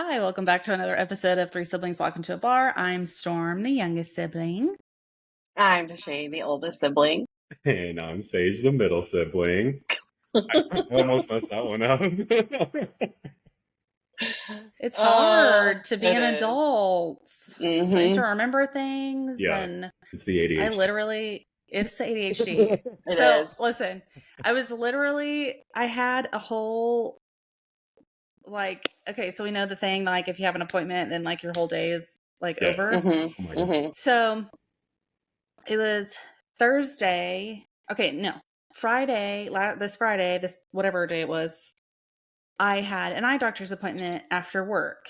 Hi, welcome back to another episode of Three Siblings Walk Into a Bar. I'm Storm, the youngest sibling. I'm Deshay, the oldest sibling. And I'm Sage, the middle sibling. I almost messed that one up. It's hard to be an is. adult. Mhm. I need to remember things. Yeah, And it's the ADHD. It's the ADHD. It is. Listen, I had a whole, okay, so we know the thing, if you have an appointment, then your whole day is Yes. over. Mhm. Oh my God. Mhm. So it was Thursday. Okay, no. Friday, this whatever day it was, I had an eye doctor's appointment after work.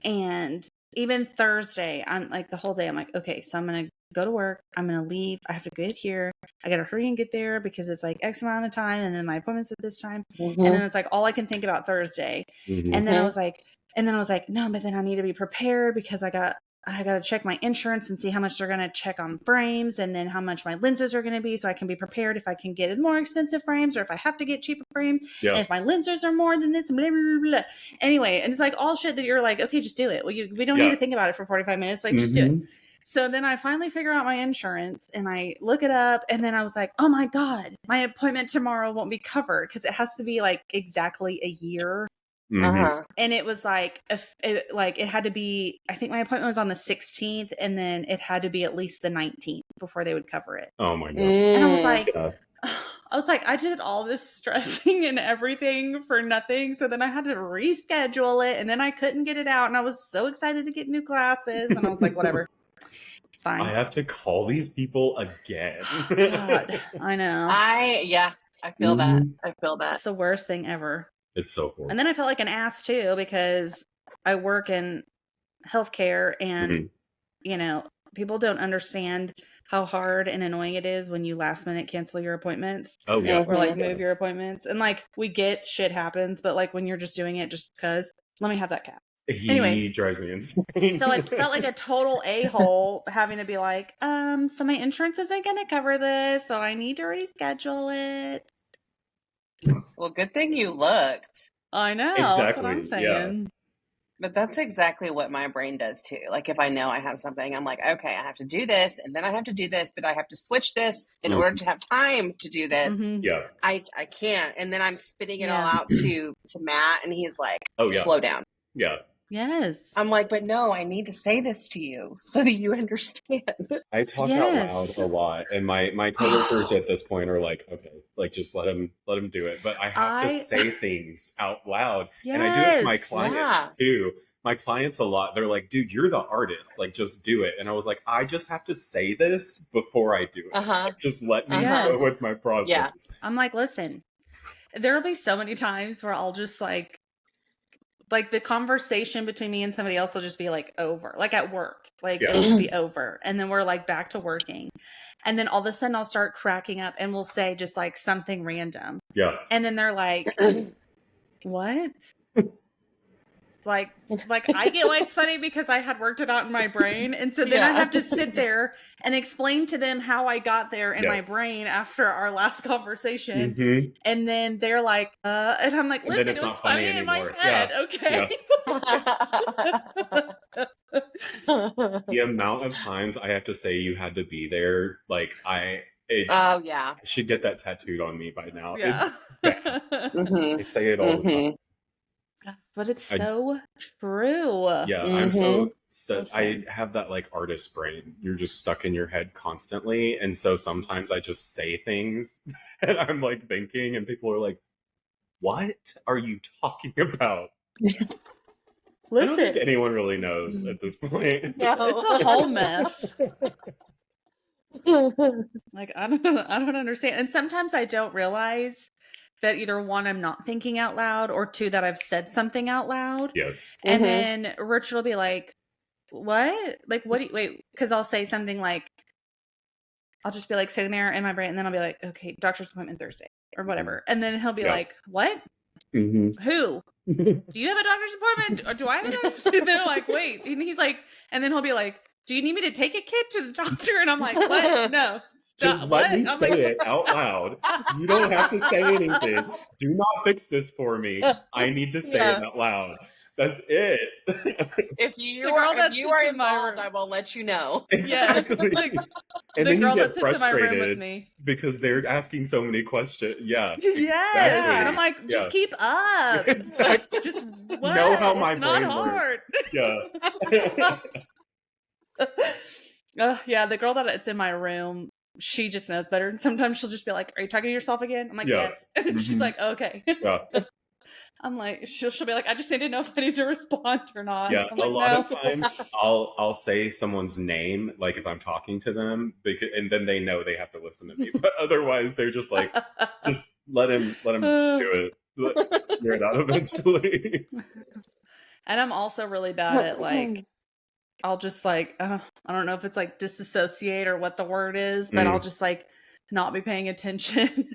And even Thursday, I'm the whole day, I'm like, okay, so I'm going to go to work. I'm going to leave. I have to get here. I got to hurry and get there because it's X amount of time. And then my appointment's at this time. And then it's all I can think about Thursday. Mhm. And then I was like, no, but then I need to be prepared because I got to check my insurance and see how much they're going to check on frames and then how much my lenses are going to be so I can be prepared if I can get more expensive frames or if I have to get cheaper frames. Yeah. And if my lenses are more than this, blah, blah, blah. Anyway, and it's all shit that you're okay, just do it. Well, we don't need to think about it for 45 minutes. Just do it. So then I finally figure out my insurance and I look it up and then I was like, oh my God, my appointment tomorrow won't be covered because it has to be exactly a year. Mhm. And it was it had to be, I think my appointment was on the 16th and then it had to be at least the 19th before they would cover it. Oh my God. And I was like, Yeah. I did all this stressing and everything for nothing. So then I had to reschedule it and then I couldn't get it out. And I was so excited to get new glasses. And I was like, whatever. It's fine. I have to call these people again. God, I know. I feel that. I feel that. It's the worst thing ever. It's so cool. And then I felt like an ass too because I work in healthcare and, people don't understand how hard and annoying it is when you last minute cancel your appointments. Oh yeah. Or move your appointments. And we get shit happens, but when you're just doing it just because, let me have that cat. He drives me insane. So I felt like a total a-hole having to be so my insurance isn't going to cover this, so I need to reschedule it. Well, good thing you looked. I know. Exactly. That's what I'm saying. Yeah. But that's exactly what my brain does too. If I know I have something, I'm like, okay, I have to do this and then I have to do this, but I have to switch this in order to have time to do this. Yeah. I can't. And then I'm spitting it all out to Matt and he's like, Oh yeah. slow down. Yeah. Yes. I'm like, but no, I need to say this to you so that you understand. I talk out loud a lot, and my coworkers at this point are like, okay, just let him do it. But I have to say things out loud, and I do it to my clients too. My clients a lot. They're like, dude, you're the artist. Just do it. And I was like, I just have to say this before I do it. Just let me go with my process. Yeah. I'm like, listen, there will be so many times where I'll just the conversation between me and somebody else will just be over, at work, it'll just be over. And then we're back to working. And then all of a sudden I'll start cracking up and we'll say just something random. Yeah. And then they're like, what? I get why it's funny because I had worked it out in my brain. And so then I have to sit there and explain to them how I got there in my brain after our last conversation. And then they're like, and I'm like, listen, it was funny in my head. Yeah. Okay. Yeah. The amount of times I have to say you had to be there, I should get that tattooed on me by now. Yeah. It's bad. I say it all the time. But it's so true. Yeah, I'm so I have that artist brain. You're just stuck in your head constantly, and so sometimes I just say things that I'm thinking, and people are like, "What are you talking about?" Listen, I don't think anyone really knows at this point. No. It's a whole mess. I don't understand, and sometimes I don't realize that either one, I'm not thinking out loud, or two, that I've said something out loud. Yes. And then Richard will be like, what? What do you, wait, because I'll say something I'll just be sitting there in my brain, and then I'll be like, okay, doctor's appointment Thursday, or whatever. And then he'll be like, what? Who? Do you have a doctor's appointment? Or do I have a doctor's appointment? They're like, wait. And he's like, and then he'll be like, do you need me to take a kid to the doctor? And I'm like, what? No. Stop. Just let me say it out loud. You don't have to say anything. Do not fix this for me. I need to say it out loud. That's it. If you are involved, I will let you know. Exactly. Yes. And the then girl you that get sits in my room with frustrated me. because they're asking so many questions. Yeah. Yes. Exactly. And I'm like, just keep up. Exactly. Just what? Know how my It's not brain hard. works. Yeah. Yeah, the girl that's in my room, she just knows better. And sometimes she'll just be like, "Are you talking to yourself again?" I'm like, Yeah. "Yes." And she's like, "Okay." Yeah. I'm like, she'll be like, "I just need to know if I need to respond or not." Yeah, I'm a like, lot "No." of times I'll say someone's name, like if I'm talking to them, and then they know they have to listen to me. But otherwise, they're just like, just let him do it, figure it out eventually. And I'm also really bad at like, I'll just like, I don't know if it's like disassociate or what the word is, but I'll just like not be paying attention.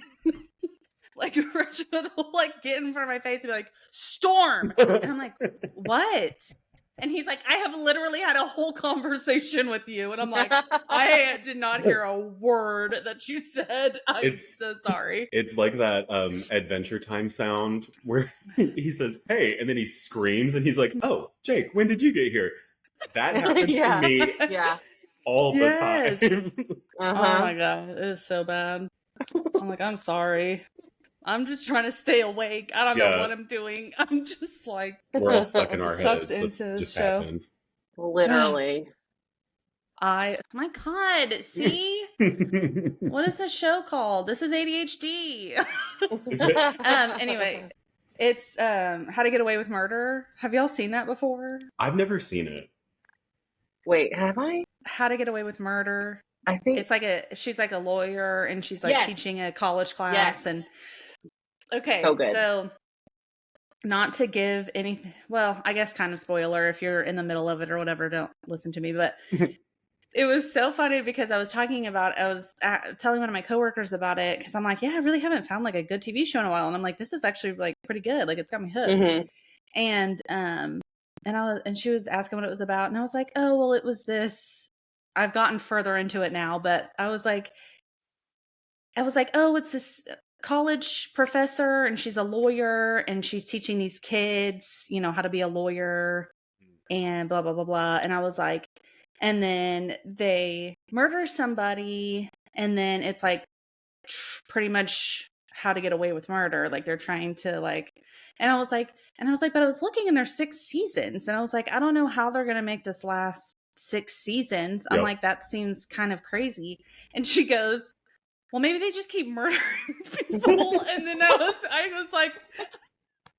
Like Reginald will like get in front of my face and be like, "Storm," and I'm like, "What?" And he's like, "I have literally had a whole conversation with you," and I'm like, "I did not hear a word that you said. I'm so sorry." It's like that Adventure Time sound where he says, "Hey," and then he screams, and he's like, "Oh, Jake, when did you get here?" That happens to me all the time. Oh my god, it is so bad. I'm like, I'm sorry. I'm just trying to stay awake. I don't know what I'm doing. I'm just like, we're all stuck in our sucked heads. into That this just show. happens. Literally. My God, see? What is this show called? This is ADHD. Is it? Anyway, it's How to Get Away with Murder. Have y'all seen that before? I've never seen it. Wait, have I? How to Get Away with Murder. I think it's like she's like a lawyer and she's like teaching a college class and okay, so good. So not to give anything, well, I guess kind of spoiler if you're in the middle of it or whatever, don't listen to me, but it was so funny because I was telling one of my coworkers about it because I'm like, yeah, I really haven't found like a good TV show in a while, and I'm like, this is actually like pretty good, like it's got me hooked. And she was asking what it was about, and I was like, oh well, it was this. I've gotten further into it now, but I was like, oh, it's this college professor and she's a lawyer and she's teaching these kids, how to be a lawyer and blah, blah, blah, blah. And I was like, and then they murder somebody and then it's like pretty much how to get away with murder. Like they're trying to like, and I was like, but I was looking and there's 6 seasons. And I was like, I don't know how they're going to make this last 6 seasons. I'm like, that seems kind of crazy. And she goes, well, maybe they just keep murdering people. And then I was like,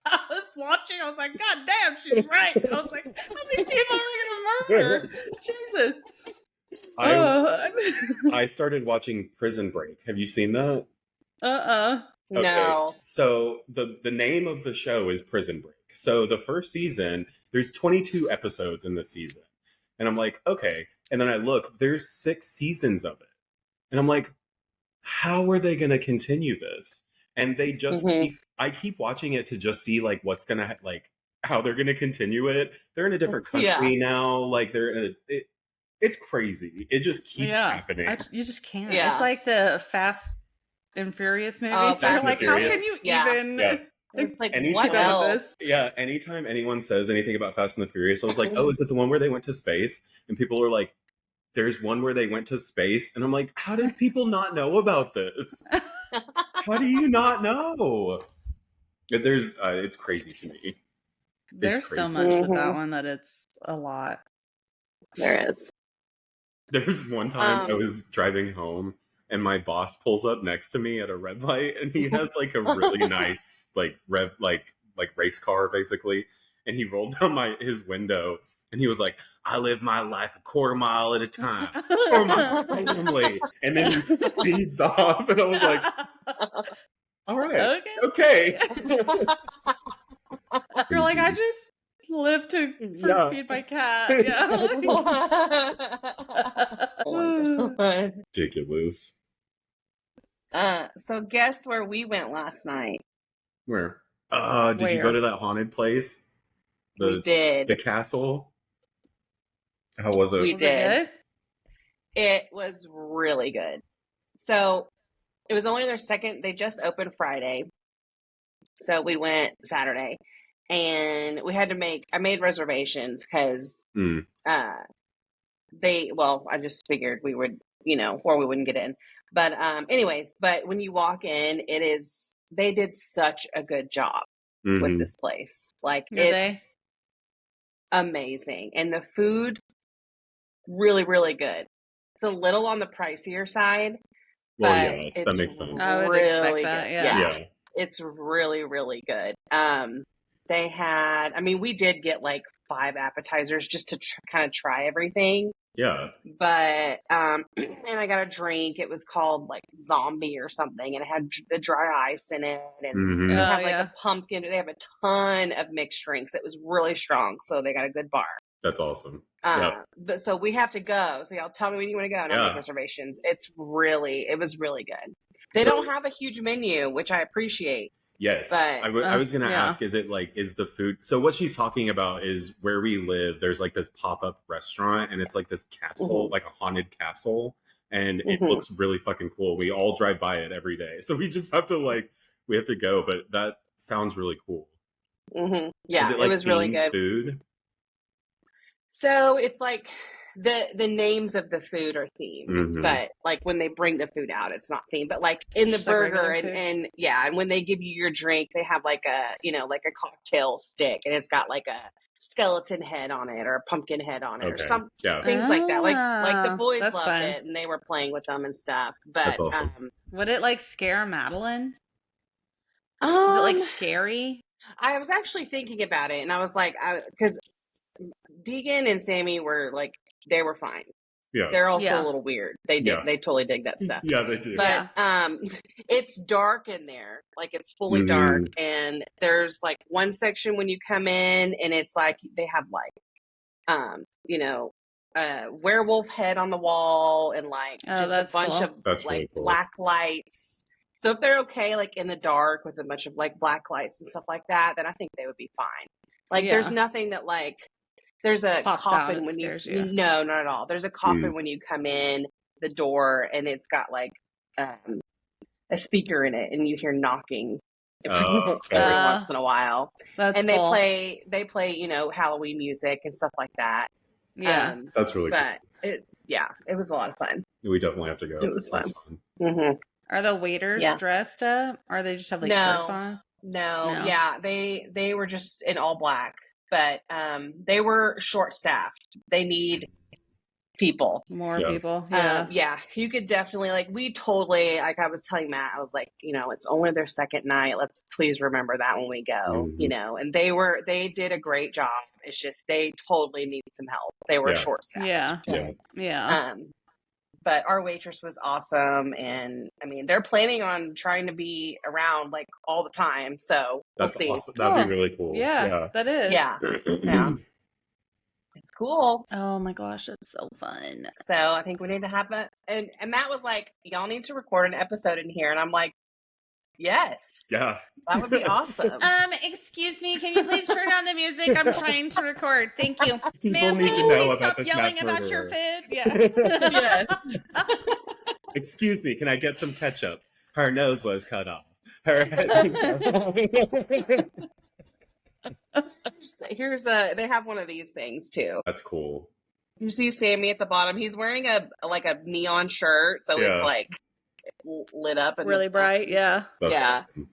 I was watching. I was like, God damn, she's right. And I was like, how many people are we gonna murder? Jesus. I started watching Prison Break. Have you seen that? Okay. No. So the name of the show is Prison Break. So the first season, there's 22 episodes in the season. And I'm like, okay. And then I look, there's 6 seasons of it. And I'm like, how are they going to continue this? And they just I keep watching it to just see like what's going to like how they're going to continue it. They're in a different country now. Like it's crazy. It just keeps happening. You just can't. Yeah. It's like the Fast and Furious movies. You're like, how can you even? It's like, what else? Yeah, anytime anyone says anything about Fast and the Furious, I was like, oh, is it the one where they went to space? And people are like, there's one where they went to space. And I'm like, how did people not know about this? How do you not know? It's crazy to me. There's so much with that one that it's a lot. There is. There's one time I was driving home and my boss pulls up next to me at a red light and he has like a really nice like race car basically, and he rolled down his window and he was like, I live my life a quarter mile at a time for my family. And then he speeds off and I was like, all right, okay. You're like, I just live to feed my cat. Yeah. Oh my God. Ridiculous. So guess where we went last night? Where? Did you go to that haunted place? We did. The castle? How was it? We did. It good? It was really good. So it was only their second, they just opened Friday. So we went Saturday. and we had to I made reservations because I just figured we would, or we wouldn't get in. But anyways, but when you walk in, they did such a good job with this place. Like, it's amazing. And the food, really, really good. It's a little on the pricier side, well, but yeah, that it's makes sense. I would really expect good. that, Yeah. It's really, really good. They had, we did get like 5 appetizers just to kind of try everything. Yeah. But, and I got a drink. It was called like Zombie or something, and it had the dry ice in it. And they have like a pumpkin. They have a ton of mixed drinks. It was really strong. So they got a good bar. That's awesome. But so we have to go. So y'all tell me when you want to go, and I'll make reservations. It was really good. They don't have a huge menu, which I appreciate. Yes. But, I was going to ask, is the food... So what she's talking about is where we live, there's like this pop-up restaurant, and it's like this castle, like a haunted castle, and it looks really fucking cool. We all drive by it every day. So we just have to we have to go, but that sounds really cool. Yeah, it was really good. Food? So it's like the names of the food are themed, but like when they bring the food out, it's not themed. But like in the burger and when they give you your drink, they have like a like a cocktail stick, and it's got like a skeleton head on it or a pumpkin head on it or some things like that. Like the boys loved it, and they were playing with them and stuff. But that's awesome. Would it scare Madeline? Was it scary? I was actually thinking about it, and I was like, because Deegan and Sammy were they were fine. Yeah. They're also a little weird. They totally dig that stuff. Yeah, they do. But it's dark in there. Like, it's fully dark, and there's one section when you come in, and it's they have a werewolf head on the wall, and just a bunch of really cool. Black lights. So if they're okay in the dark with a bunch of black lights and stuff like that, then I think they would be fine. There's nothing that there's a pops coffin when you no, not at all. There's a coffin when you come in the door, and it's got a speaker in it, and you hear knocking every once in a while. That's and cool. they play Halloween music and stuff like that. Yeah, that's really cool. But it was a lot of fun. We definitely have to go. It was fun. Are the waiters dressed up, or they just have shirts on? No, yeah, they were just in all black. But they were short-staffed. They need people. More people. You could definitely, we totally, I was telling Matt, I was like, it's only their second night. Let's please remember that when we go, And they did a great job. It's just they totally need some help. They were short-staffed. Yeah. But our waitress was awesome, and they're planning on trying to be around all the time. So that's we'll see. Awesome. That'd be really cool. Yeah, that is. Yeah. It's cool. Oh my gosh, that's so fun. So I think we need to have and Matt was like, y'all need to record an episode in here, and I'm like, yes. Yeah. That would be awesome. Excuse me, can you please turn down the music? I'm trying to record. Thank you. People Ma'am, need can to you know please about stop this yelling mass about murderer. your food? Yeah. Yes. Excuse me, can I get some ketchup? Her nose was cut off. Her head. They have one of these things too. That's cool. You see Sammy at the bottom. He's wearing a neon shirt, so it's lit up and really bright. Yeah. That's awesome.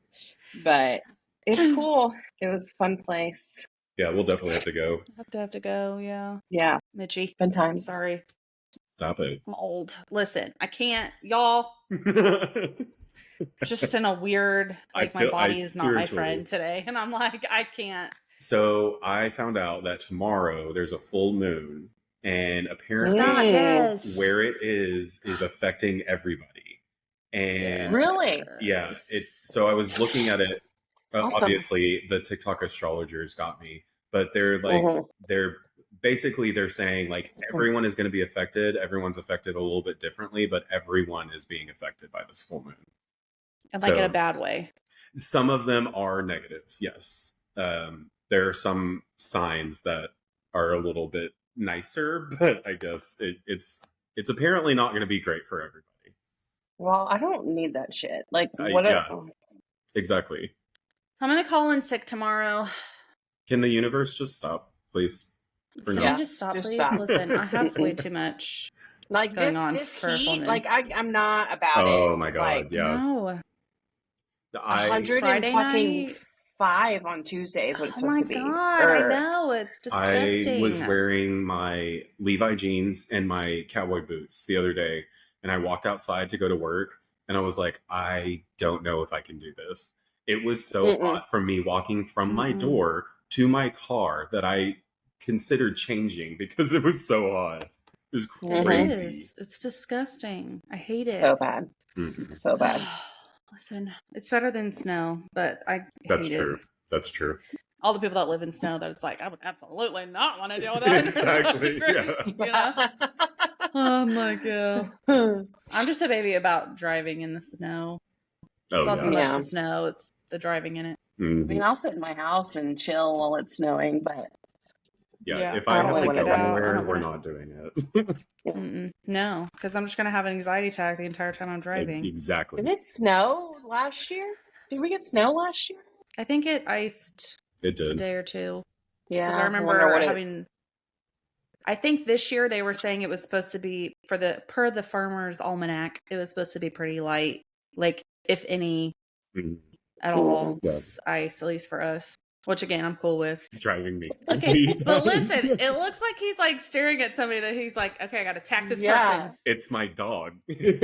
But it's cool. It was a fun place. Yeah, we'll definitely have to go. Have to go. Yeah. Yeah. Mitchie. Fun times. Sorry. Stop it. I'm old. Listen, I can't, y'all. Just in a weird, my body is not my friend today. And I'm like, I can't. So I found out that tomorrow there's a full moon, and apparently where it is affecting everybody. And really? Yeah. So I was looking at it. Awesome. Obviously the TikTok astrologers got me, but they're they're saying everyone is going to be affected. Everyone's affected a little bit differently, but everyone is being affected by this full moon. And in a bad way. Some of them are negative. Yes. There are some signs that are a little bit nicer, but I guess it's apparently not going to be great for everybody. Well, I don't need that shit. Exactly. I'm going to call in sick tomorrow. Can the universe just stop, please? Can you just stop, please? Stop. Listen, I have way too much going on this for heat. Like I'm not about it. Oh my god! Like, yeah. No. 105 on Tuesday is what it's supposed to be. Oh my god! I know, it's disgusting. I was wearing my Levi jeans and my cowboy boots the other day, and I walked outside to go to work, and I was like, I don't know if I can do this. It was so hot from me walking from my door to my car that I considered changing because it was so hot. It was crazy. It is. It's disgusting. I hate it. So bad. So bad. Listen, it's better than snow, but I hate it. That's true. All the people that live in snow, that it's like, I would absolutely not want to deal with that. Exactly. Yeah. You know? Oh my god. I'm just a baby about driving in the snow. It's not so much the snow, it's the driving in it. I mean, I'll sit in my house and chill while it's snowing, but if I have to go anywhere, we're not doing it. No, because I'm just going to have an anxiety attack the entire time I'm driving. Exactly. Did it snow last year? Did we get snow last year? I think it iced a day or two. Yeah. Because I remember having... I think this year they were saying it was supposed to be, per the Farmer's Almanac, it was supposed to be pretty light. Like, if any at all, ice, at least for us. Which, again, I'm cool with. It's driving me. Okay, but listen, it looks like he's, like, staring at somebody that he's like, okay, I got to attack this person. It's my dog. They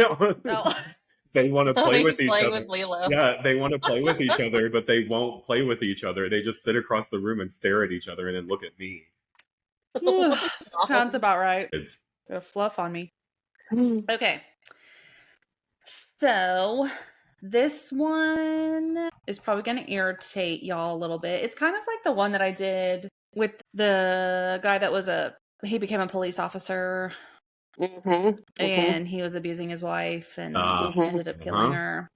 want to play with each other. With Lilo. Yeah, they want to play with each other, but they won't play with each other. They just sit across the room and stare at each other and then look at me. Sounds about right. Got a fluff on me. Okay. So... this one is probably going to irritate y'all a little bit. It's kind of like the one that I did with the guy that he became a police officer and he was abusing his wife and ended up killing her.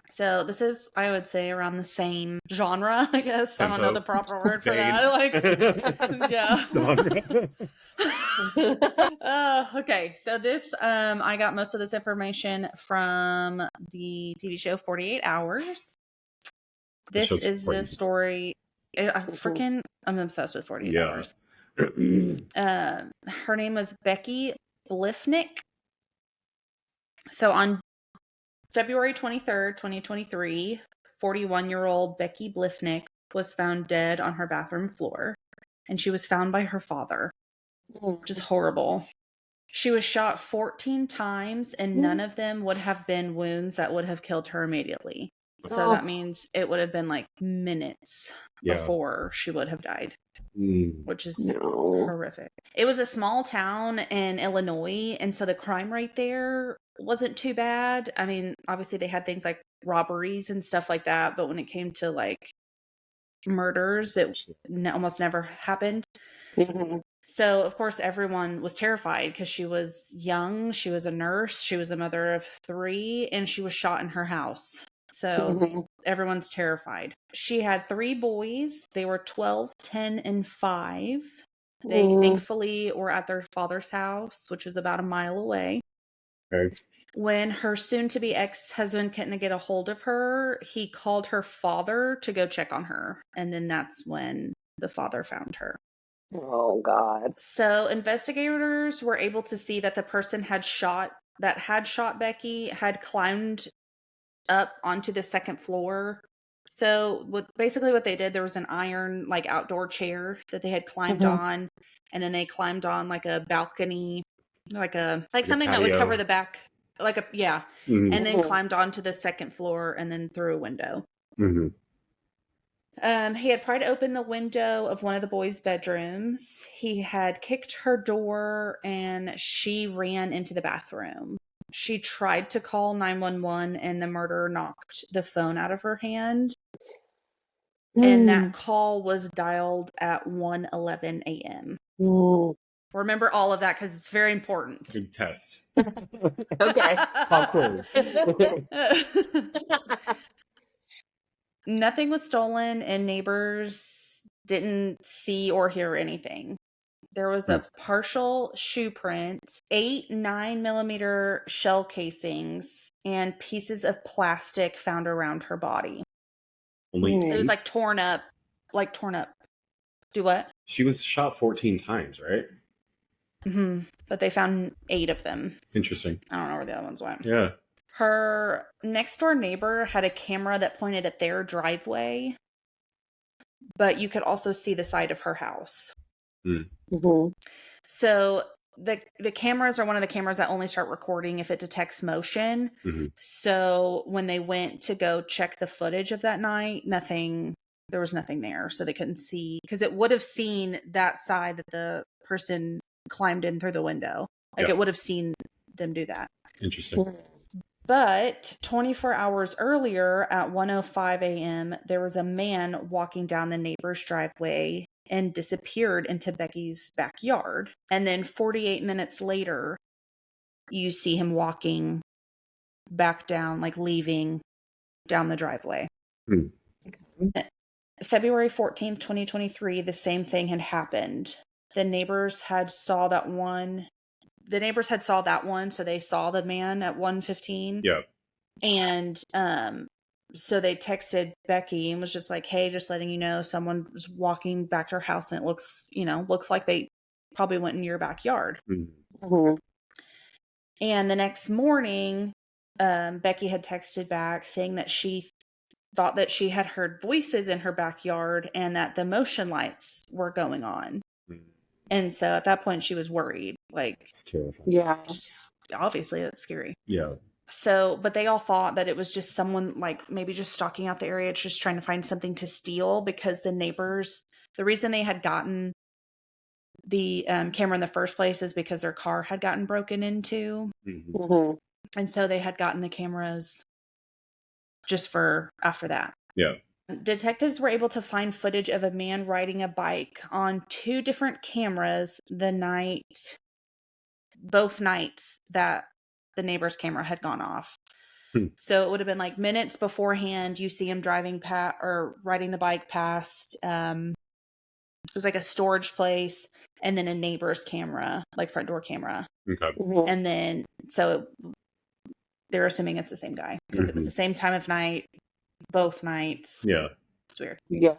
So this is, I would say, around the same genre, I guess. Tempo. I don't know the proper word for that. Yeah. Okay. So this, I got most of this information from the TV show 48 Hours. This is the story. I'm obsessed with 48 Hours. Her name was Becky Bliefnick. So on February 23rd, 2023, 41-year-old Becky Bliefnick was found dead on her bathroom floor, and she was found by her father, which is horrible. She was shot 14 times, and none of them would have been wounds that would have killed her immediately. So that means it would have been like minutes before she would have died, which is horrific. It was a small town in Illinois, and so the crime rate there wasn't too bad. I mean, obviously they had things like robberies and stuff like that, but when it came to like murders, it almost never happened. So of course everyone was terrified because she was young, she was a nurse, she was a mother of 3, and she was shot in her house. So everyone's terrified. She had 3 boys. They were 12, 10, and 5. They thankfully were at their father's house, which was about a mile away. When her soon-to-be ex-husband couldn't get a hold of her, he called her father to go check on her. And then that's when the father found her. Oh, God. So investigators were able to see that the person had shot Becky had climbed up onto the second floor. So what they did, there was an iron like outdoor chair that they had climbed on, and then they climbed on like a balcony, like something that would cover the back, and then climbed onto the second floor and then through a window. He had pried open the window of one of the boys' bedrooms. He had kicked her door and she ran into the bathroom. She tried to call 911 and the murderer knocked the phone out of her hand. And that call was dialed at 1:11 a.m. Remember all of that because it's very important. Good test. Okay. Pop quiz. Nothing was stolen and neighbors didn't see or hear anything. There was a partial shoe print, 8 9mm shell casings, and pieces of plastic found around her body. It was torn up Do what? She was shot 14 times, right? Mm-hmm. But they found 8 of them. Interesting. I don't know where the other ones went. Yeah. Her next door neighbor had a camera that pointed at their driveway, but you could also see the side of her house. Mm-hmm. So the cameras are one of the cameras that only start recording if it detects motion. Mm-hmm. So when they went to go check the footage of that night, there was nothing there. So they couldn't see, because it would have seen that side that the person climbed in through the window. Like it would have seen them do that. Interesting. But 24 hours earlier at 1:05 a.m., there was a man walking down the neighbor's driveway and disappeared into Becky's backyard. And then 48 minutes later, you see him walking back down, like leaving down the driveway. February 14th, 2023, the same thing had happened. The neighbors had saw that one, so they saw the man at 1:15. Yeah. And so they texted Becky and was just like, hey, just letting you know, someone was walking back to her house and it looks like they probably went in your backyard. Mm-hmm. And the next morning, Becky had texted back saying that she thought that she had heard voices in her backyard and that the motion lights were going on. And so at that point she was worried. Like, it's terrifying. Yeah. Obviously that's scary. Yeah. So, but they all thought that it was just someone like maybe just stalking out the area, just trying to find something to steal, because the neighbors, the reason they had gotten the camera in the first place is because their car had gotten broken into. Mm-hmm. And so they had gotten the cameras just for after that. Yeah. Detectives were able to find footage of a man riding a bike on 2 different cameras both nights that the neighbor's camera had gone off. So it would have been like minutes beforehand. You see him riding the bike past. It was like a storage place, and then a neighbor's camera, like front door camera. Okay. Mm-hmm. And then they're assuming it's the same guy because it was the same time of night, both nights. Yeah. It's weird. Yeah.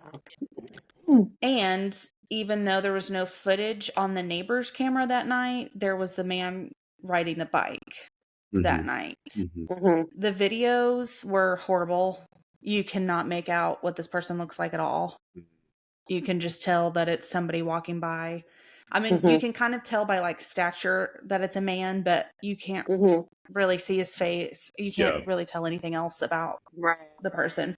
And even though there was no footage on the neighbor's camera that night, there was the man riding the bike that night. Mm-hmm. The videos were horrible. You cannot make out what this person looks like at all. You can just tell that it's somebody walking by. I mean, you can kind of tell by like stature that it's a man, but you can't really see his face. You can't really tell anything else about the person.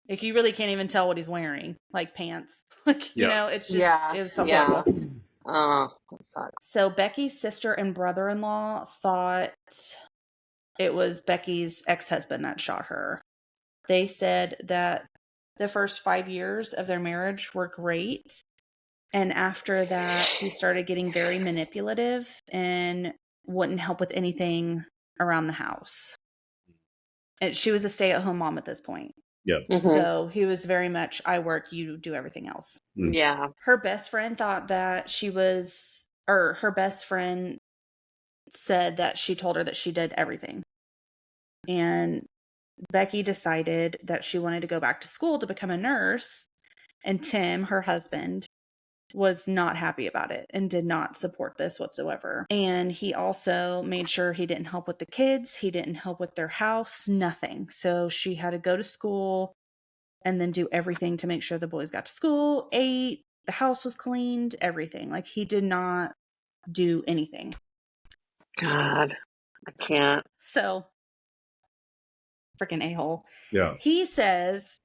Like, you really can't even tell what he's wearing, like pants. Like, you know, it's just, it was so horrible. Oh, that sucks. So Becky's sister and brother-in-law thought it was Becky's ex-husband that shot her. They said that the first 5 years of their marriage were great. And after that, he started getting very manipulative and wouldn't help with anything around the house. And she was a stay-at-home mom at this point. Yep. So he was very much, I work, you do everything else. Yeah. Her best friend thought that her best friend said that she told her that she did everything. And Becky decided that she wanted to go back to school to become a nurse. And Tim, her husband, was not happy about it and did not support this whatsoever. And he also made sure he didn't help with the kids. He didn't help with their house, nothing. So she had to go to school and then do everything to make sure the boys got to school, ate, the house was cleaned, everything. Like, he did not do anything. God, I can't. So, freaking a-hole. Yeah. He says,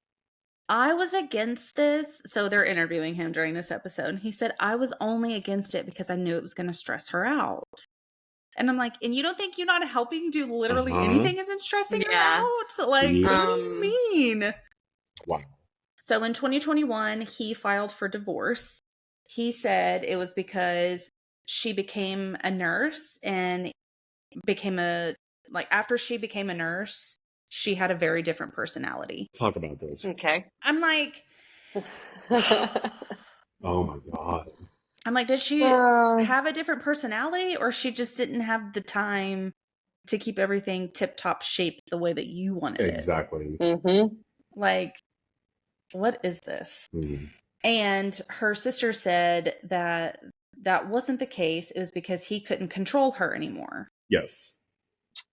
I was against this. So they're interviewing him during this episode. He said, I was only against it because I knew it was going to stress her out. And I'm like, and you don't think you're not helping do literally anything isn't stressing her out? Like, what do you mean? Wow. So in 2021, he filed for divorce. He said it was because she became a nurse and after she became a nurse, she had a very different personality. Talk about this. Okay. I'm like, oh my God. I'm like, did she have a different personality, or she just didn't have the time to keep everything tip-top shape the way that you wanted it? Exactly. Like, what is this? And her sister said that that wasn't the case. It was because he couldn't control her anymore. Yes.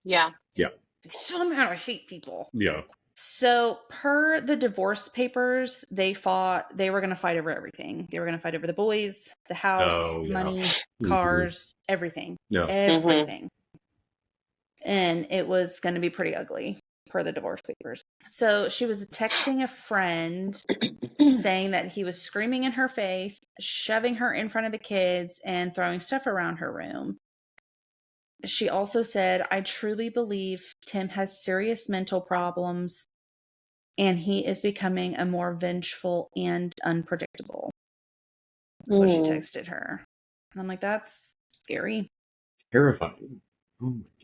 Yeah. Yeah. Somehow I hate people. Yeah. So per the divorce papers, they were going to fight over everything. They were going to fight over the boys, the house, money, cars, everything. Yeah. Everything. And it was going to be pretty ugly per the divorce papers. So she was texting a friend saying that he was screaming in her face, shoving her in front of the kids, and throwing stuff around her room. She also said, I truly believe Tim has serious mental problems and he is becoming a more vengeful and unpredictable. That's what she texted her. And I'm like, that's scary. Terrifying.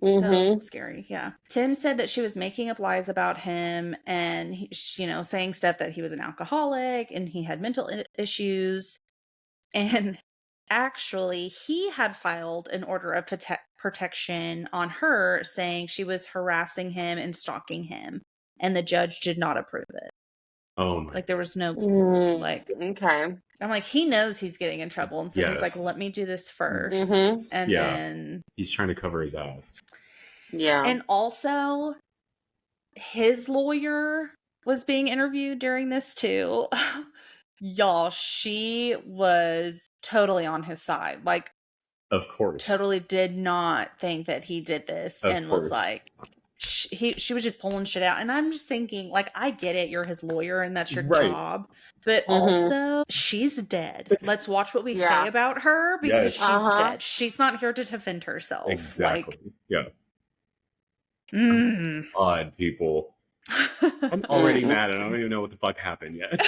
So scary. Yeah. Tim said that she was making up lies about him and, saying stuff that he was an alcoholic and he had mental issues. And actually, he had filed an order of protection on her saying she was harassing him and stalking him. And the judge did not approve it. Oh my. Like there was no okay. I'm like, he knows he's getting in trouble. And so he's like, let me do this first. And then he's trying to cover his ass. Yeah. And also his lawyer was being interviewed during this too. Y'all, she was totally on his side. Like, of course. Totally did not think that he did this and was like, she was just pulling shit out. And I'm just thinking, like, I get it. You're his lawyer and that's your job. But also, she's dead. Let's watch what we say about her because she's dead. She's not here to defend herself. Exactly. Like, odd people. I'm already mad and I don't even know what the fuck happened yet.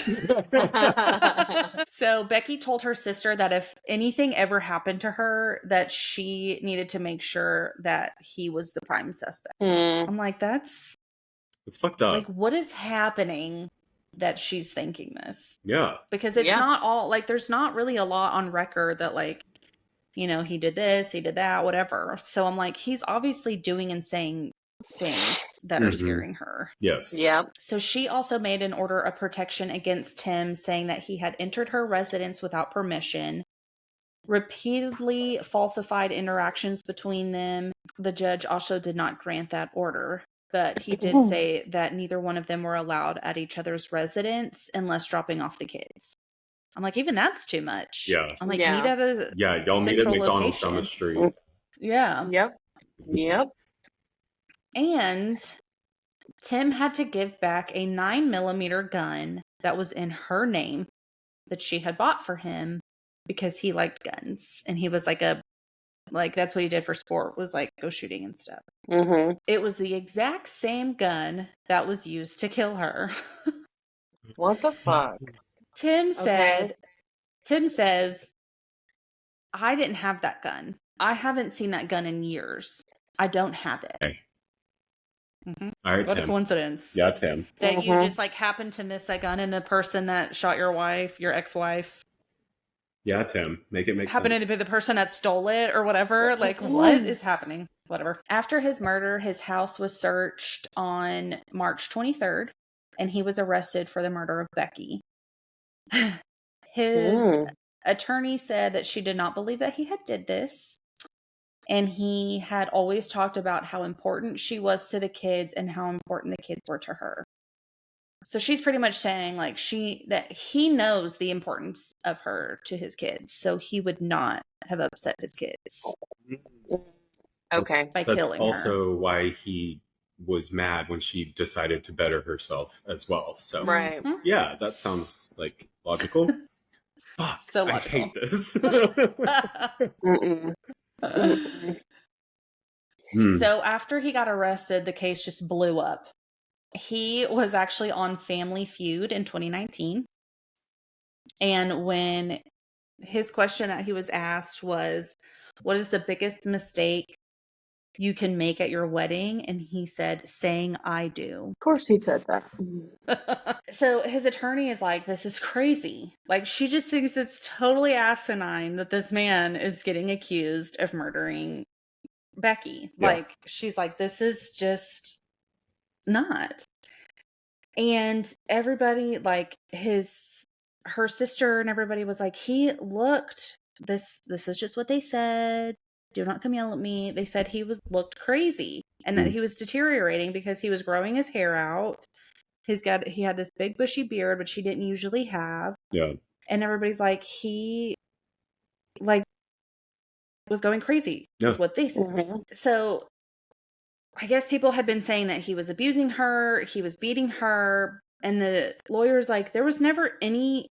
So Becky told her sister that if anything ever happened to her, that she needed to make sure that he was the prime suspect. I'm like, that's fucked up. Like, what is happening that she's thinking this? Yeah. Because it's not all, like, there's not really a lot on record that, like, he did this, he did that, whatever. So I'm like, he's obviously doing and saying things that are scaring her. Yes. Yep. So she also made an order of protection against him, saying that he had entered her residence without permission, repeatedly falsified interactions between them. The judge also did not grant that order, but he did say that neither one of them were allowed at each other's residence unless dropping off the kids. I'm like, even that's too much. Yeah. I'm like, meet at a y'all meet at McDonald's down the street. Yeah. Yep. And Tim had to give back a 9mm gun that was in her name that she had bought for him because he liked guns. And he was like that's what he did for sport, was like go shooting and stuff. It was the exact same gun that was used to kill her. What the fuck? Tim says, I didn't have that gun. I haven't seen that gun in years. I don't have it. Okay. All right, what Tim. a coincidence. Yeah, Tim. That you just like happened to miss that gun and the person that shot your wife, your ex-wife. Yeah, Tim. Make it make sense. Happened to be the person that stole it or whatever. Like, what is happening? Whatever. After his murder, his house was searched on March 23rd, and he was arrested for the murder of Becky. His attorney said that she did not believe that he had did this. And he had always talked about how important she was to the kids and how important the kids were to her. So she's pretty much saying like that he knows the importance of her to his kids. So he would not have upset his kids. Okay. By killing her. That's also why he was mad when she decided to better herself as well. So yeah, that sounds like logical. Fuck. So logical. I hate this. So after he got arrested, the case just blew up. He was actually on Family Feud in 2019. And when his question that he was asked was, what is the biggest mistake you can make at your wedding? And he said, saying I do. Of course he said that. So his attorney is like, this is crazy. Like, she just thinks it's totally asinine that this man is getting accused of murdering Becky. Yeah. Like, she's like, this is just not. And everybody, like, his her sister and everybody was like, he looked, this is just what they said. Do not come yell at me. They said he looked crazy and that he was deteriorating because he was growing his hair out. He had this big bushy beard, which he didn't usually have. Yeah. And everybody's like, he like was going crazy. Is what they said. Mm-hmm. So I guess people had been saying that he was abusing her, he was beating her, and the lawyer's like, there was never any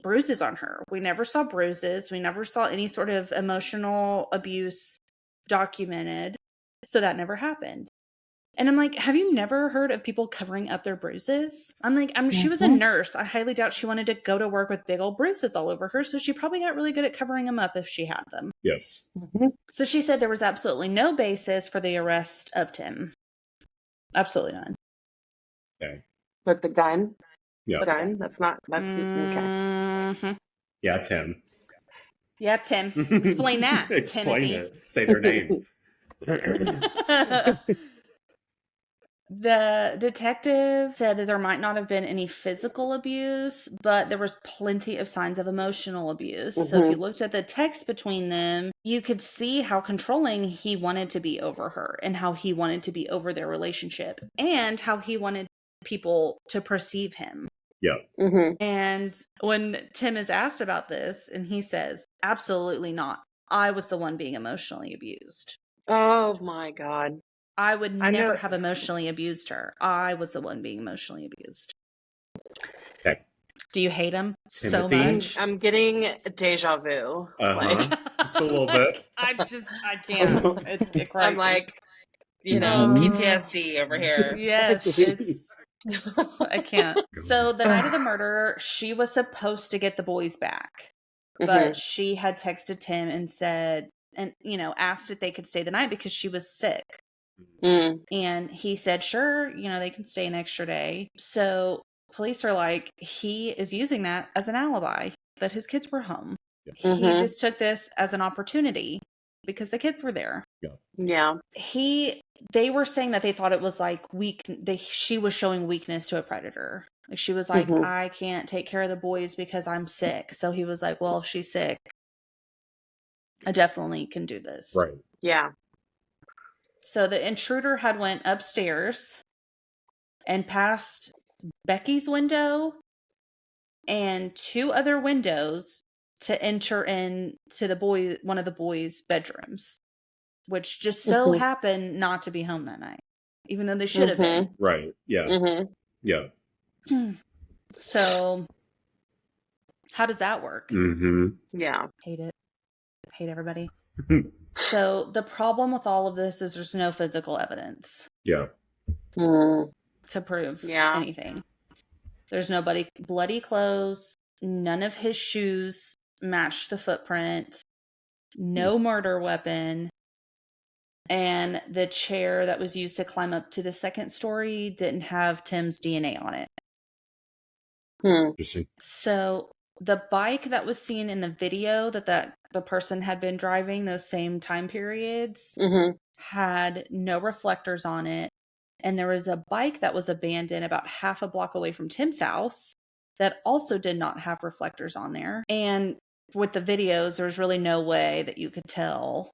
bruises on her. We never saw bruises. We never saw any sort of emotional abuse documented. So that never happened. And I'm like, have you never heard of people covering up their bruises? I'm like, she was a nurse. I highly doubt she wanted to go to work with big old bruises all over her. So she probably got really good at covering them up if she had them. Yes. Mm-hmm. So she said there was absolutely no basis for the arrest of Tim. Absolutely none. Okay. But the gun? Yeah. The gun? That's okay. Mm-hmm. Yeah, Tim. Yeah, Tim. Explain that. Explain Timothy. it. Say their names. The detective said that there might not have been any physical abuse, but there was plenty of signs of emotional abuse. Mm-hmm. So if you looked at the text between them, you could see how controlling he wanted to be over her and how he wanted to be over their relationship and how he wanted people to perceive him. Yeah. Mm-hmm. And when Tim is asked about this, and he says, absolutely not. I was the one being emotionally abused. Oh my God. I would never have emotionally abused her. I was the one being emotionally abused. Okay. Do you hate him so much? I'm getting deja vu. Just a little bit. I can't. It's crazy. I'm like, PTSD over here. Yes, I can't. So the night of the murder, she was supposed to get the boys back. But she had texted Tim and said, asked if they could stay the night because she was sick. Mm. And he said, sure, they can stay an extra day. So police are like, he is using that as an alibi that his kids were home. Yeah. He just took this as an opportunity because the kids were there. Yeah. They were saying that they thought it was like she was showing weakness to a predator. Like she was like, I can't take care of the boys because I'm sick. So he was like, well, if she's sick, I definitely can do this. Right. Yeah. So the intruder had went upstairs and past Becky's window and 2 other windows to enter into one of the boys' bedrooms, which just so happened not to be home that night, even though they should have been. Right. Yeah. Yeah. So how does that work? Yeah. Hate it. Hate everybody. So the problem with all of this is there's no physical evidence. Yeah. To prove anything. There's no bloody clothes. None of his shoes matched the footprint. No murder weapon. And the chair that was used to climb up to the second story didn't have Tim's DNA on it. Interesting. So the bike that was seen in the video that the person had been driving those same time periods had no reflectors on it. And there was a bike that was abandoned about half a block away from Tim's house that also did not have reflectors on there. And with the videos, there was really no way that you could tell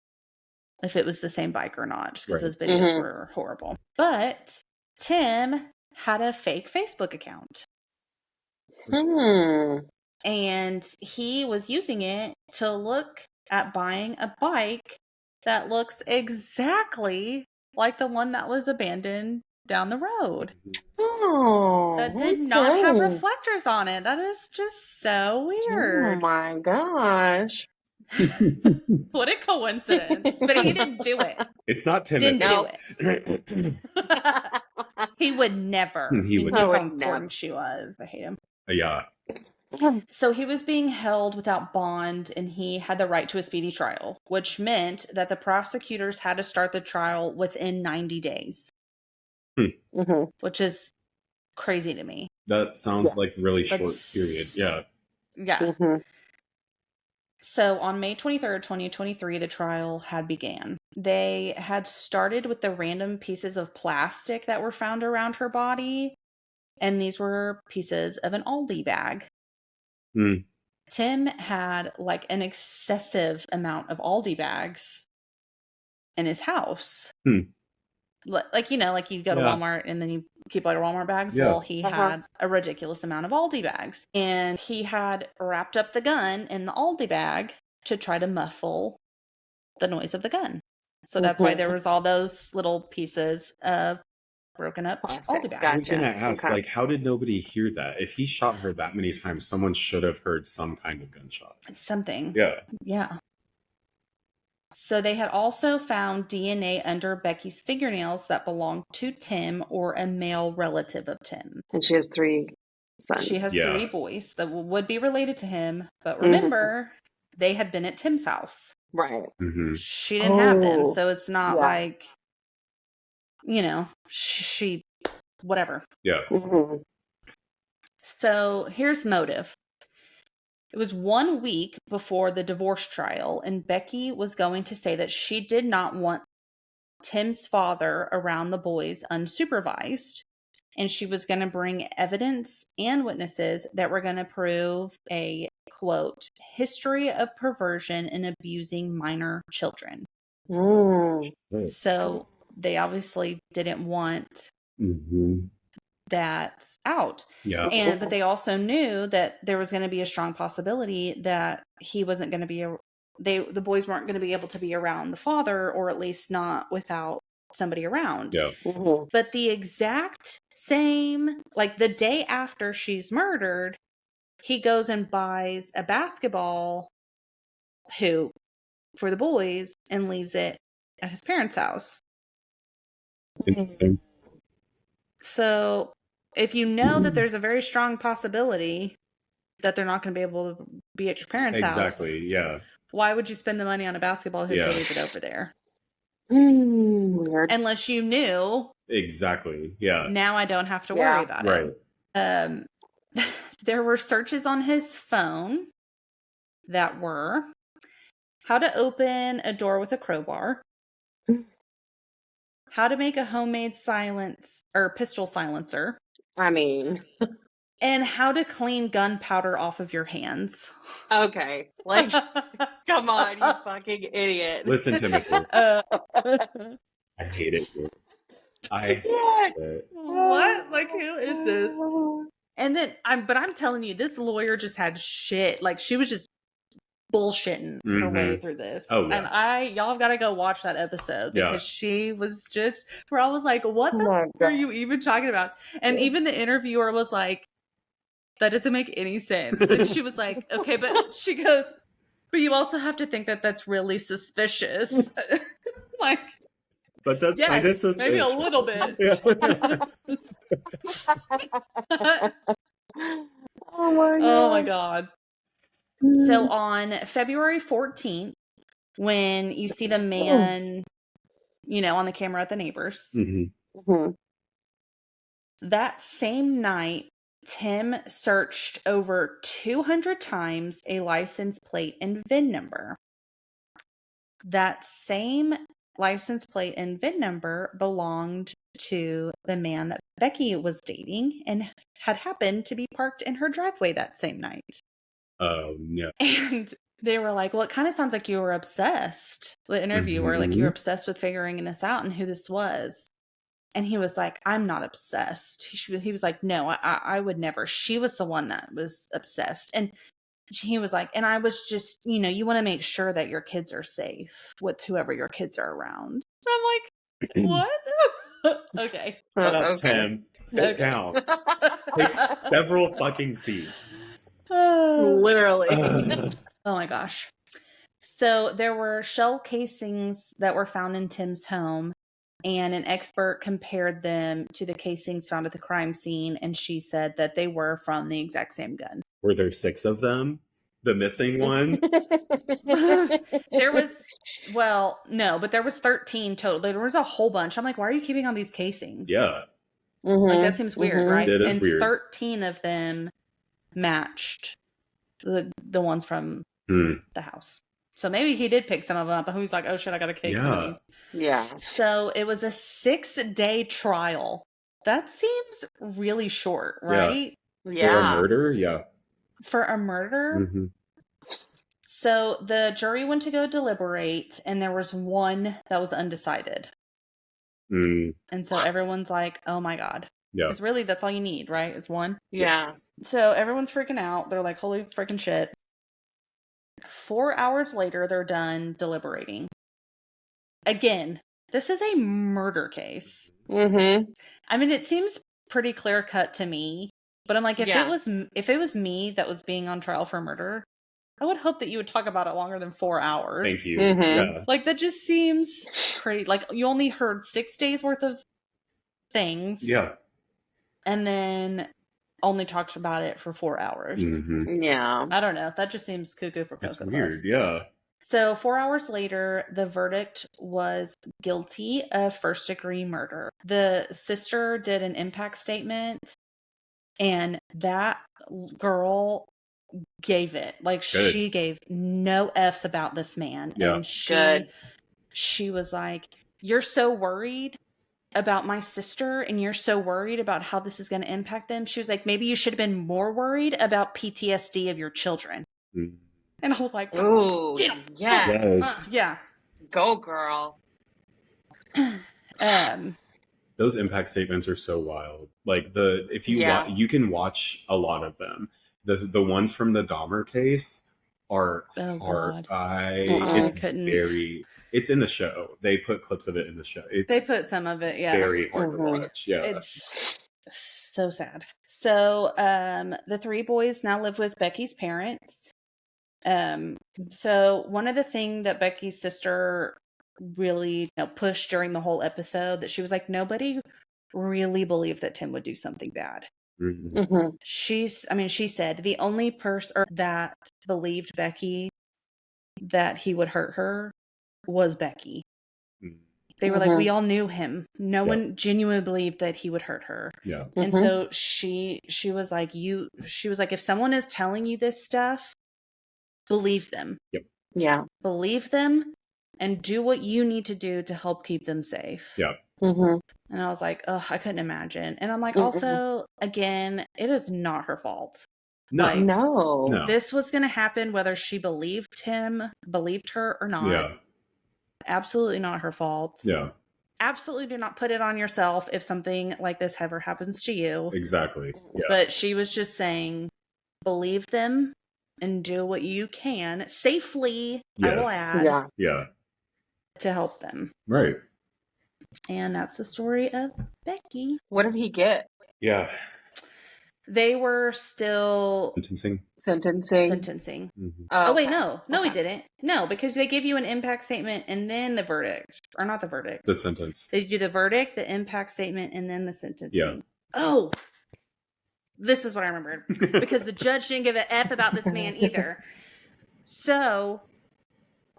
if it was the same bike or not, just because those videos were horrible. But Tim had a fake Facebook account. And he was using it to look at buying a bike that looks exactly like the one that was abandoned down the road. Oh, that did not have reflectors on it. That is just so weird. Oh my gosh. What a coincidence. But he didn't do it. It's not Timothy. Didn't do it. He would never. He knew how important she was. I hate him. Yeah. So he was being held without bond and he had the right to a speedy trial, which meant that the prosecutors had to start the trial within 90 days. Which is crazy to me. That sounds like really short period. Yeah. Yeah. So on May 23rd, 2023, the trial had began. They had started with the random pieces of plastic that were found around her body. And these were pieces of an Aldi bag. Mm. Tim had like an excessive amount of Aldi bags in his house. Like, you know, like you go to Walmart and then you keep like Walmart bags. Well, he had a ridiculous amount of Aldi bags, and he had wrapped up the gun in the Aldi bag to try to muffle the noise of the gun. So that's why there was all those little pieces of broken up Aldi bags. I was going to ask, like, how did nobody hear that? If he shot her that many times, someone should have heard some kind of gunshot. Something. Yeah. Yeah. So they had also found DNA under Becky's fingernails that belonged to Tim or a male relative of Tim. And she has 3 sons. She has 3 boys that would be related to him. But remember, they had been at Tim's house. Right. She didn't have them. So it's not like, you know, she whatever. Yeah. So here's motive. It was 1 week before the divorce trial, and Becky was going to say that she did not want Tim's father around the boys unsupervised, and she was going to bring evidence and witnesses that were going to prove a, quote, history of perversion and abusing minor children. So they obviously didn't want that out. But they also knew that there was going to be a strong possibility that he wasn't going to be the boys weren't going to be able to be around the father, or at least not without somebody around. But the exact same, like the day after she's murdered, he goes and buys a basketball hoop for the boys and leaves it at his parents' house. Interesting. So if you know that there's a very strong possibility that they're not going to be able to be at your parents' house. Exactly, yeah. Why would you spend the money on a basketball hoop to leave it over there? Unless you knew. Exactly, yeah. Now I don't have to worry about it. There were searches on his phone that were how to open a door with a crowbar, how to make a homemade pistol silencer. I mean, and how to clean gunpowder off of your hands. Okay, like, come on, you fucking idiot. Listen, Timothy. I hate it here. I hate it. What? Like, who is this? And then, I'm telling you, this lawyer just had shit. Like, she was just bullshitting her way through this. Oh, yeah. And y'all have got to go watch that episode because she was just, where I was like, what the fuck are you even talking about? And even the interviewer was like, that doesn't make any sense. And she was like, okay, but she goes, but you also have to think that that's really suspicious. Like, but that's kind of suspicious. Maybe a little bit. Oh my God. So on February 14th, when you see the man, on the camera at the neighbors, that same night, Tim searched over 200 times a license plate and VIN number. That same license plate and VIN number belonged to the man that Becky was dating and had happened to be parked in her driveway that same night. Oh, no. And they were like, well, it kind of sounds like you were obsessed. The interviewer, like you were obsessed with figuring this out and who this was. And he was like, I'm not obsessed. He was like, no, I would never. She was the one that was obsessed. And he was like, and I was just, you want to make sure that your kids are safe with whoever your kids are around. So I'm like, what? Okay. Tim, sit down. Take several fucking seats. Literally. Oh my gosh. So there were shell casings that were found in Tim's home, and an expert compared them to the casings found at the crime scene, and she said that they were from the exact same gun. Were there 6 of them? The missing ones? There was 13 total. There was a whole bunch. I'm like, why are you keeping on these casings? Yeah. Like, that seems weird, right? It is weird. 13 of them matched the ones from the house. So maybe he did pick some of them up and he was like, oh shit, I got to case some of these. Yeah. So it was a 6-day trial. That seems really short, right? Yeah. For a murder? Yeah. for a murder. Mm-hmm. So the jury went to go deliberate, and there was one that was undecided. Mm. And so everyone's like, oh my God. Yeah. Because really, that's all you need, right? Is one. Yeah. Yes. So everyone's freaking out. They're like, holy freaking shit. 4 hours later, they're done deliberating. Again, this is a murder case. Mm-hmm. I mean, it seems pretty clear cut to me, but I'm like, if it was me that was being on trial for murder, I would hope that you would talk about it longer than 4 hours. Thank you. Mm-hmm. Yeah. Like, that just seems crazy. Like, you only heard 6 days worth of things. Yeah. And then only talked about it for 4 hours. Mm-hmm. Yeah. I don't know. That just seems cuckoo for Cocoa It's weird. Yeah. So 4 hours later, the verdict was guilty of first-degree murder. The sister did an impact statement, and that girl gave it. Like, Good. she gave no F's about this man. Yeah. And she was like, you're so worried about my sister, and you're so worried about how this is going to impact them. She was like, maybe you should have been more worried about PTSD of your children. Mm. And I was like, oh, yes. Yeah. Go, girl. Those impact statements are so wild. Like, if you you can watch a lot of them. The ones from the Dahmer case are hard. It's in the show. They put clips of it in the show. They put some of it, yeah. Very hard to watch. Yeah. It's so sad. So the 3 boys now live with Becky's parents. So one of the things that Becky's sister really pushed during the whole episode, that she was like, nobody really believed that Tim would do something bad. Mm-hmm. She said the only person that believed Becky that he would hurt her was Becky. They were like, we all knew him. No one genuinely believed that he would hurt her. Yeah. And so she was like, if someone is telling you this stuff, believe them. Yep. Yeah. Believe them and do what you need to do to help keep them safe. Yeah. Mm-hmm. And I was like, oh, I couldn't imagine. And I'm like, also, again, it is not her fault. No. Like, no. This was going to happen whether she believed her or not. Yeah. Absolutely not her fault. Yeah. Absolutely do not put it on yourself if something like this ever happens to you. Exactly. Yeah. But she was just saying, believe them and do what you can safely, I will add, to help them. Right. And that's the story of Becky. What did he get? Yeah. They were still sentencing. Mm-hmm. Oh, wait, no, he didn't. No, because they give you an impact statement and then the verdict, or not the verdict. The sentence. They do the verdict, the impact statement, and then the sentencing. Yeah. Oh, this is what I remembered, because the judge didn't give an F about this man either. So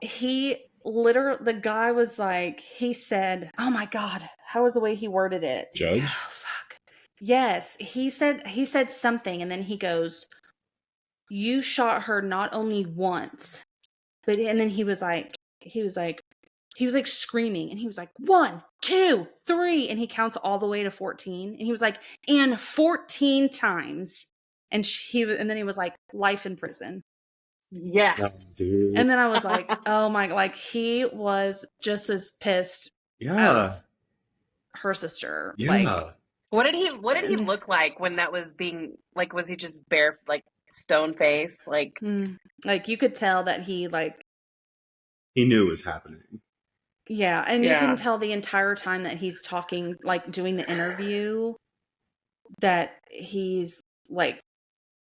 the guy was like, he said, oh my God, how was the way he worded it? Judge? Oh, fuck. Yes, he said something, and then he goes, you shot her not only once, and then he was like screaming, and he was like, 1, 2, 3, and he counts all the way to 14, and he was like, and 14 times, and then he was like, life in prison. Yes. Oh, dude. And then I was like, oh my, like, he was just as pissed as her sister. Yeah. Like, what did he look like when that was being, like, was he just bare, like, stone face? Like you could tell that he knew it was happening. Yeah. And you can tell the entire time that he's talking, like doing the interview, that he's like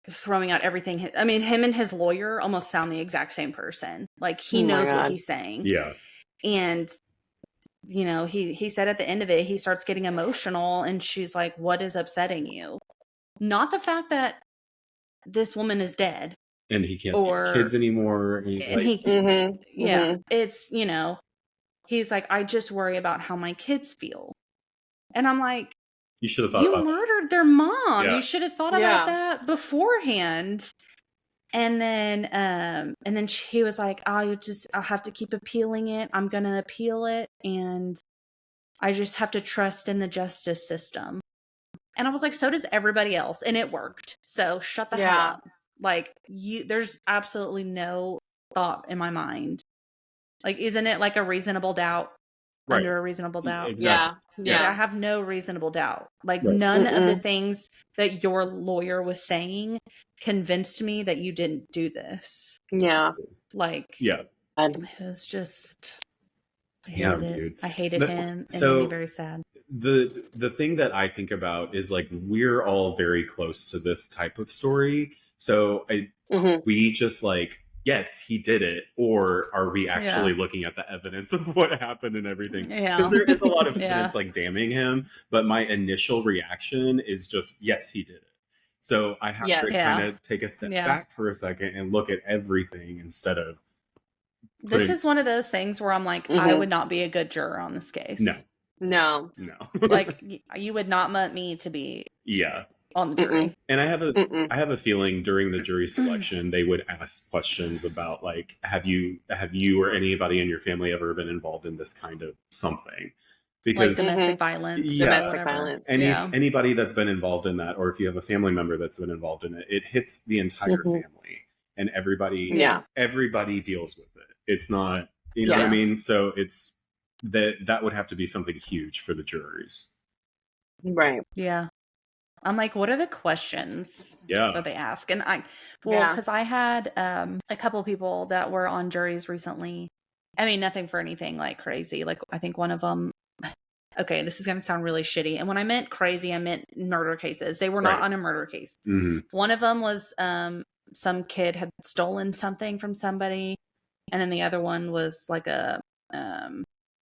throwing out everything. I mean, him and his lawyer almost sound the exact same person. Like, he knows what he's saying. Yeah. And, he said at the end of it, he starts getting emotional, and she's like, what is upsetting you? Not the fact that this woman is dead. And he can't see his kids anymore. And it's, he's like, I just worry about how my kids feel. And I'm like, you should have thought you murdered their mom. Yeah. You should have thought about that beforehand. And then he was like, I'll have to keep appealing it. I'm going to appeal it. And I just have to trust in the justice system. And I was like, so does everybody else. And it worked. So shut the hell up. Like, there's absolutely no thought in my mind. Like, isn't it like a reasonable doubt? Right. Under a reasonable doubt? Exactly. Yeah. I have no reasonable doubt. Like, Right. none of the things that your lawyer was saying convinced me that you didn't do this. Yeah. Like, yeah. It was just, I hated it. Dude. I hated him. It so made me very sad. The thing that I think about is like, we're all very close to this type of story. So we just like, yes, he did it, or are we actually looking at the evidence of what happened and everything? Yeah. Because there is a lot of evidence like damning him, but my initial reaction is just, yes, he did it. So I have to kind of take a step back for a second and look at everything instead of. This is one of those things where I'm like, I would not be a good juror on this case. No. Like, you would not want me to be on the jury. And I have a feeling during the jury selection they would ask questions about like, have you or anybody in your family ever been involved in this kind of something? Because like domestic violence. Domestic violence. Anybody that's been involved in that, or if you have a family member that's been involved in it, it hits the entire family, and everybody deals with it. It's not, you know what I mean? So it's that would have to be something huge for the jurors. Right. Yeah. I'm like, what are the questions that they ask? And because I had a couple people that were on juries recently. I mean, nothing for anything like crazy. Like, I think one of them, okay, this is going to sound really shitty. And when I meant crazy, I meant murder cases. They were not on a murder case. One of them was some kid had stolen something from somebody. And then the other one was like a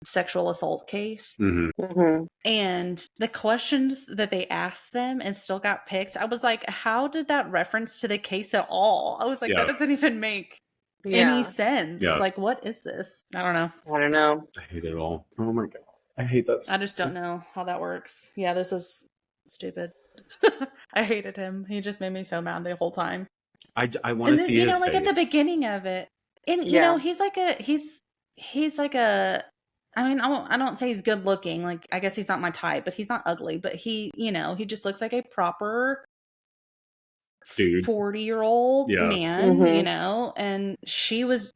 sexual assault case. And the questions that they asked them and still got picked, I was like, how did that reference to the case at all? I was like, that doesn't even make any sense. Like, what is this? I don't know. I hate it all. Oh my God. I hate that stuff. I just don't know how that works. Yeah, this was stupid. I hated him. He just made me so mad the whole time. I want to see his face. Like at the beginning of it. And you know, he's like a I mean, I don't say he's good looking. Like, I guess he's not my type, but he's not ugly. But he, you know, he just looks like a proper 40-year-old man, you know. And she was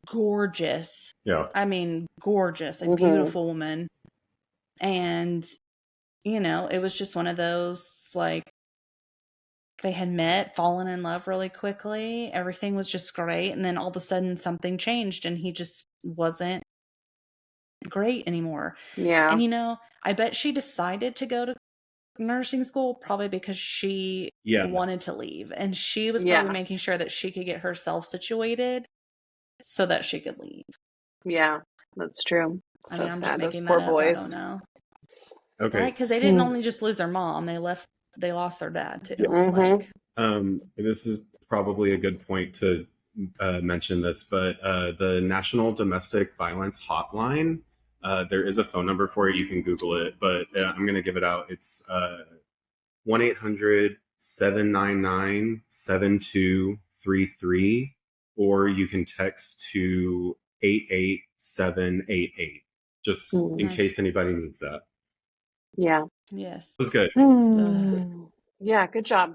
gorgeous. Yeah. I mean, gorgeous, a beautiful woman. And, you know, it was just one of those, like, they had met, fallen in love really quickly. Everything was just great. And then all of a sudden something changed and he just wasn't great anymore. Yeah. And, you know, I bet she decided to go to nursing school probably because she wanted to leave. And she was probably making sure that she could get herself situated so that she could leave. Yeah, that's true. I mean, I'm just making poor that up. boys. I don't know. Okay. Right? Because they didn't only just lose their mom. They lost their dad too. Like, this is probably a good point to mention this, but the National Domestic Violence Hotline, there is a phone number for it. You can Google it, but I'm going to give it out. It's 1-800-799-7233, or you can text to 88788, just in case anybody needs that. Yeah. Yes. It was good. Yeah, good job.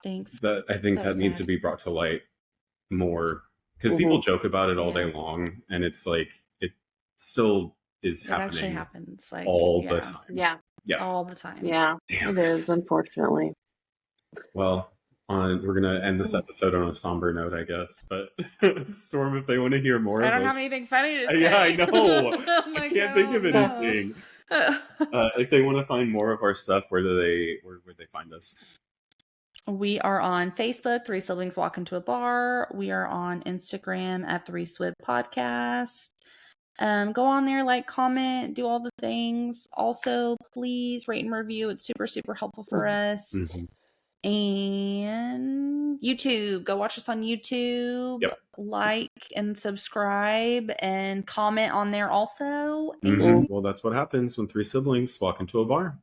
Thanks. I think that needs to be brought to light more, because people joke about it all day long, and it's like, it still is happening. It actually happens like all the time. Yeah. All the time. Yeah. Damn. It is, unfortunately. Well, we're gonna end this episode on a somber note, I guess. But Storm, if they want to hear more, I don't have anything funny to say. Yeah, I know. I can't think of anything. If they want to find more of our stuff, where they find us? We are on Facebook, Three Siblings Walk Into a Bar. We are on Instagram at 3SWIB Podcast. Go on there, like, comment, do all the things. Also, please rate and review. It's super, super helpful for us. And YouTube, go watch us on YouTube. Like and subscribe and comment on there also. Well, that's what happens when three siblings walk into a bar.